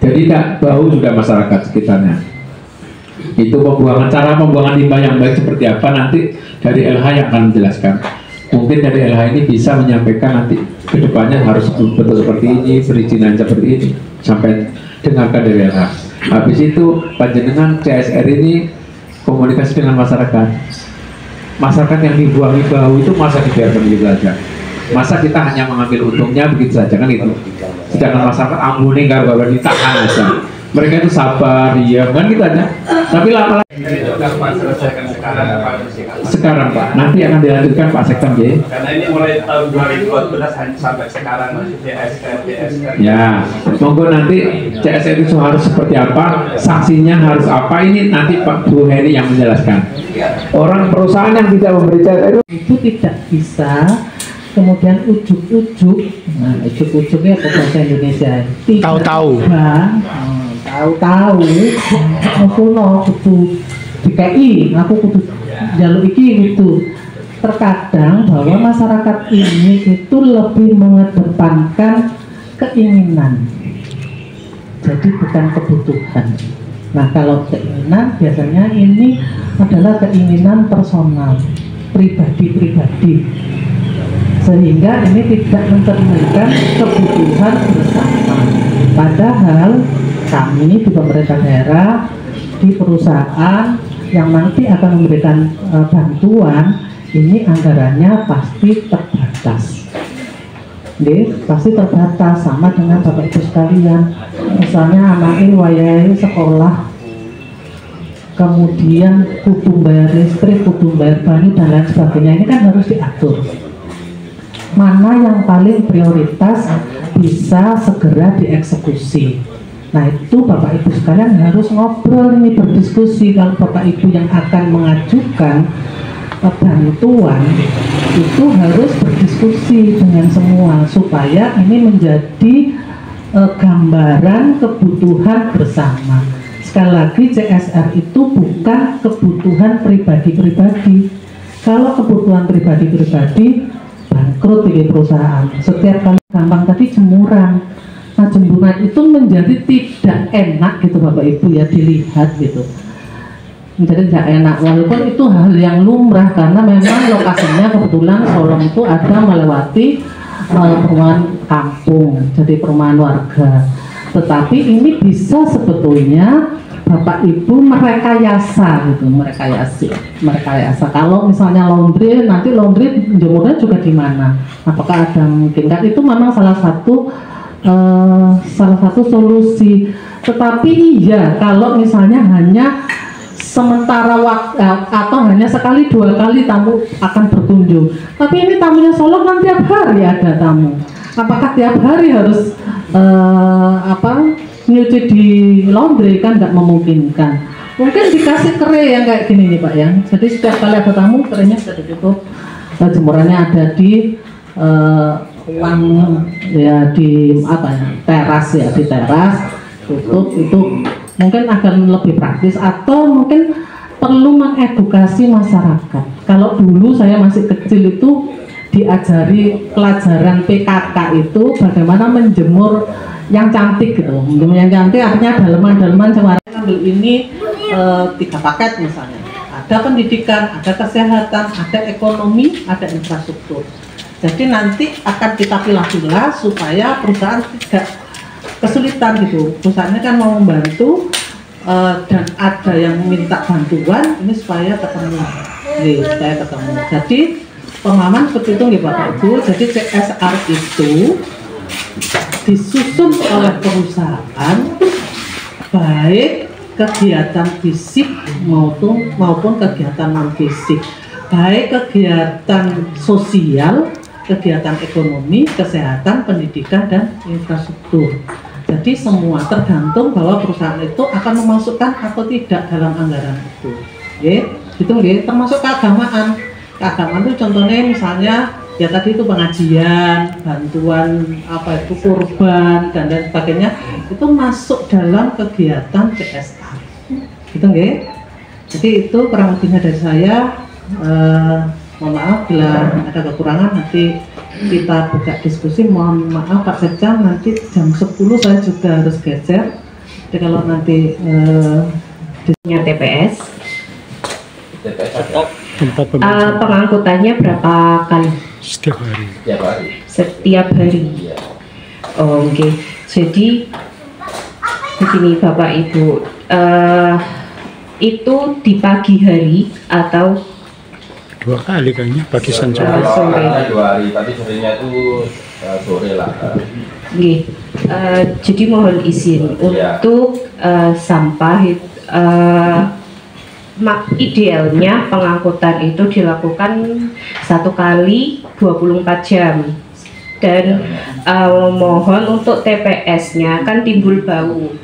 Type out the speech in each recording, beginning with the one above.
Jadi tidak bau juga masyarakat sekitarnya. Itu cara pembuangan limbah yang baik seperti apa nanti dari LH yang akan menjelaskan. Mungkin dari LH ini bisa menyampaikan nanti kedepannya harus betul seperti ini, perizinan seperti ini, sampai dengarkan dari LH. Habis itu panjenengan CSR ini komunikasi dengan masyarakat. Masyarakat yang dibuangi bau itu masa dibiarkan begitu saja? Masa kita hanya mengambil untungnya begitu saja, kan itu? Sedangkan masyarakat ambune karo ditahan aja. Mereka itu sabar, diam, kan gitu aja. Tapi lama-lama sekarang Pak, nanti akan dilanjutkan Pak Sekjen J. Karena ini mulai tahun 2014 sampai sekarang masih CSR. Ya, monggo nanti CSR itu harus seperti apa, sanksinya harus apa, ini nanti Pak Bu Heri yang menjelaskan. Orang perusahaan yang tidak memberi CSR itu tidak bisa kemudian ujuk-ujuk, nah ujuk-ujuknya apa bahasa Indonesia? Tahu-tahu. Tahu-tahu, aku no kudu DKI, aku kudu jalur iki gitu. Terkadang bahwa masyarakat ini itu lebih mengedepankan keinginan, jadi bukan kebutuhan. Nah kalau keinginan biasanya ini adalah keinginan personal, pribadi-pribadi, sehingga ini tidak mencerminkan kebutuhan bersama. Padahal kami di pemerintah daerah, di perusahaan yang nanti akan memberikan bantuan, ini anggarannya pasti terbatas. Pasti terbatas, sama dengan Bapak Ibu sekalian. Misalnya anaknya wayai sekolah, kemudian kudu bayar listrik, kudu bayar bani dan lain sebagainya, ini kan harus diatur. Mana yang paling prioritas bisa segera dieksekusi. Nah itu Bapak Ibu sekalian harus ngobrol ini, berdiskusi. Kalau Bapak Ibu yang akan mengajukan bantuan itu harus berdiskusi dengan semua supaya ini menjadi gambaran kebutuhan bersama. Sekali lagi CSR itu bukan kebutuhan pribadi-pribadi. Kalau kebutuhan pribadi-pribadi bangkrut di perusahaan. Setiap kali gampang tadi jemuran. Nah jemuran itu menjadi tidak enak gitu Bapak Ibu ya, dilihat gitu. Menjadi tidak enak, walaupun itu hal yang lumrah karena memang lokasinya kebetulan Solong itu ada melewati perumahan kampung, jadi perumahan warga. Tetapi ini bisa sebetulnya Bapak Ibu merekayasa gitu, merekayasa. Kalau misalnya laundry, nanti laundry jemurnya juga di mana? Apakah ada mungkin? Dan itu memang salah satu solusi. Tetapi iya, kalau misalnya hanya sementara waktu atau hanya sekali dua kali tamu akan berkunjung. Tapi ini tamunya Solong kan tiap hari ada tamu. Apakah tiap hari harus nyuci di laundry? Kan nggak memungkinkan. Mungkin dikasih kere yang kayak gini nih Pak ya. Jadi setiap kali ada tamu kerenya sudah ditutup, jemurannya ada di uang ya, di teras ya, di teras tutup. Itu mungkin akan lebih praktis, atau mungkin perlu mengedukasi masyarakat. Kalau dulu saya masih kecil itu diajari pelajaran PKK itu bagaimana menjemur yang cantik gitu. Menjemur yang cantik artinya daleman-daleman cemara. Ambil ini 3 paket misalnya. Ada pendidikan, ada kesehatan, ada ekonomi, ada infrastruktur. Jadi nanti akan kita pilah-pilah supaya perusahaan tidak kesulitan gitu. Perusahaannya kan mau membantu dan ada yang minta bantuan, ini supaya ketemu. Supaya ketemu. Jadi pemahaman seperti itu ya Bapak Ibu. Jadi CSR itu disusun oleh perusahaan, baik kegiatan fisik maupun kegiatan non fisik, baik kegiatan sosial, kegiatan ekonomi, kesehatan, pendidikan, dan infrastruktur. Jadi semua tergantung bahwa perusahaan itu akan memasukkan atau tidak dalam anggaran itu. Gitu ya, termasuk keagamaan. Keagamaan itu contohnya misalnya ya tadi itu pengajian, bantuan kurban dan lain sebagainya, itu masuk dalam kegiatan CSR. Gitu ya. Jadi itu kurang lebihnya dari saya. mohon maaf bila ada kekurangan nanti kita buka diskusi. Mohon maaf Pak Sekja, nanti jam 10 saya juga harus geser. Jadi kalau nanti TPS pengangkutannya berapa kali? Setiap hari. Oh, oke. Jadi begini Bapak Ibu, itu di pagi hari atau 2 kali kayaknya, pagi dan sore? sore. 2 hari, tapi sorenya itu sore lah. Jadi mohon izin untuk sampah idealnya pengangkutan itu dilakukan 1 kali 24 jam. Dan mohon untuk TPS-nya kan timbul bau.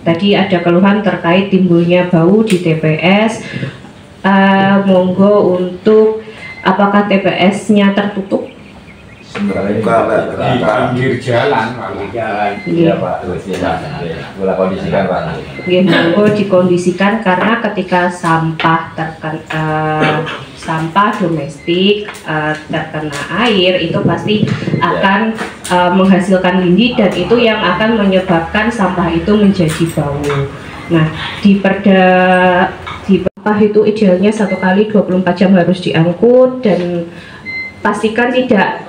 Tadi ada keluhan terkait timbulnya bau di TPS. Monggo untuk apakah TPS-nya tertutup? Sebenarnya pinggir jalan, iya Pak, boleh kondisikan Pak. Monggo dikondisikan karena ketika sampah sampah domestik terkena air itu pasti akan menghasilkan lindi dan itu yang akan menyebabkan sampah itu menjadi bau. Nah, di sampah itu idealnya 1 kali 24 jam harus diangkut dan pastikan tidak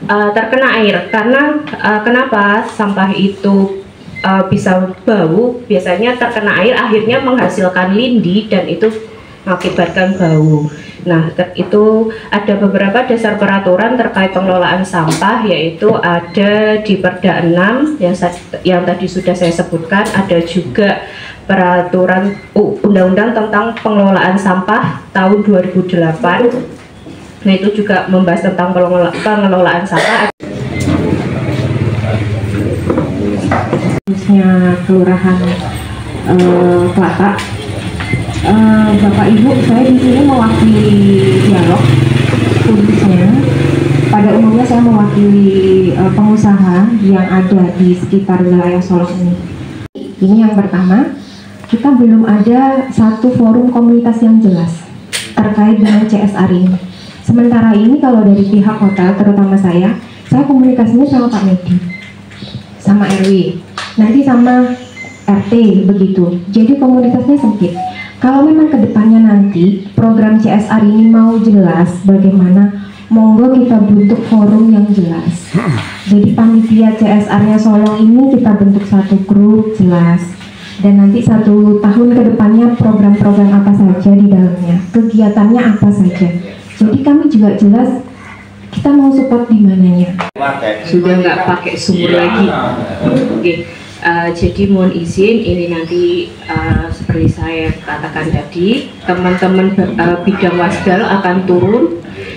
terkena air. Karena kenapa sampah itu bisa bau? Biasanya terkena air akhirnya menghasilkan lindi dan itu mengakibatkan bau. Nah, itu ada beberapa dasar peraturan terkait pengelolaan sampah, yaitu ada di Perda 6 yang tadi sudah saya sebutkan, ada juga peraturan Undang-Undang tentang pengelolaan sampah tahun 2008. Nah, itu juga membahas tentang pengelolaan sampah. Khususnya Kelurahan Kelata. Bapak Ibu, saya di sini mewakili dialog. Khususnya pada umumnya saya mewakili pengusaha yang ada di sekitar wilayah Solok ini. Ini yang pertama, kita belum ada satu forum komunitas yang jelas terkait dengan CSR ini. Sementara ini kalau dari pihak hotel, terutama saya komunikasinya sama Pak Medi, sama RW, nanti sama RT begitu. Jadi komunitasnya sempit. Kalau memang kedepannya nanti program CSR ini mau jelas bagaimana, monggo kita bentuk forum yang jelas. Jadi panitia CSR-nya Solong ini kita bentuk satu grup jelas. Dan nanti 1 tahun kedepannya program-program apa saja di dalamnya, kegiatannya apa saja. Jadi kami juga jelas kita mau support di mananya. Sudah nggak pakai sumur lagi. Oke. Jadi mohon izin, ini nanti seperti saya katakan tadi, teman-teman bidang wasdal akan turun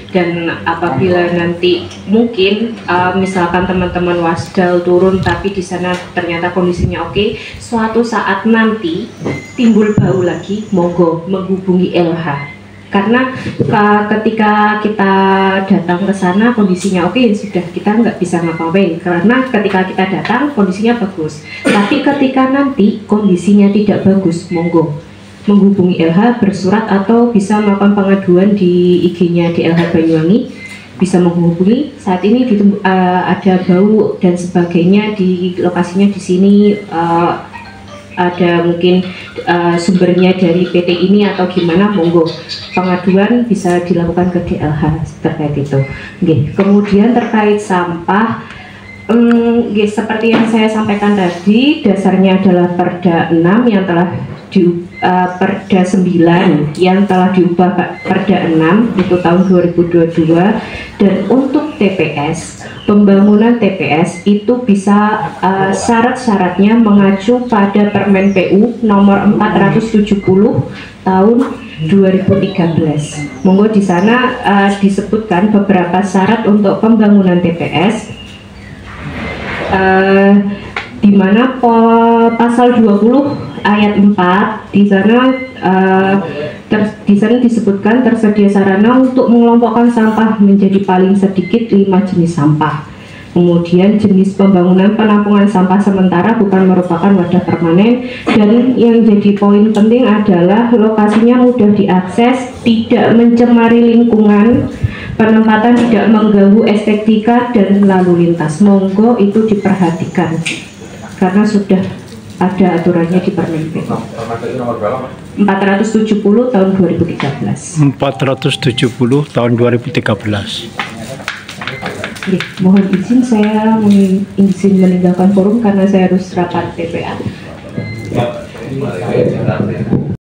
dan apabila nanti mungkin misalkan teman-teman wasdal turun tapi di sana ternyata kondisinya oke, suatu saat nanti timbul bau lagi, monggo menghubungi LH. Karena ketika kita datang ke sana kondisinya oke, ya sudah, kita nggak bisa ngapa-ngapain. Karena ketika kita datang kondisinya bagus, tapi ketika nanti kondisinya tidak bagus, monggo menghubungi LH, bersurat atau bisa melakukan pengaduan di IG-nya di LH Banyuwangi, bisa menghubungi. Saat ini ada bau dan sebagainya di lokasinya di sini. Ada mungkin sumbernya dari PT ini atau gimana, monggo pengaduan bisa dilakukan ke DLH terkait itu. Kemudian terkait sampah, seperti yang saya sampaikan tadi, dasarnya adalah Perda 6 yang telah Perda 9 yang telah diubah Perda 6 itu tahun 2022. Dan untuk TPS, pembangunan TPS itu bisa syarat-syaratnya mengacu pada Permen PU nomor 470 tahun 2013. Monggo di sana disebutkan beberapa syarat untuk pembangunan TPS, di mana pasal 20 ayat 4 di sana disebutkan tersedia sarana untuk mengelompokkan sampah menjadi paling sedikit 5 jenis sampah. Kemudian jenis pembangunan penampungan sampah sementara bukan merupakan wadah permanen, dan yang jadi poin penting adalah lokasinya mudah diakses, tidak mencemari lingkungan, penempatan tidak mengganggu estetika dan lalu lintas. Monggo itu diperhatikan karena sudah ada aturannya di Permenpek 470 tahun 2013. 470 tahun 2013. Mohon izin, saya izin meninggalkan forum karena saya harus rapat TPA.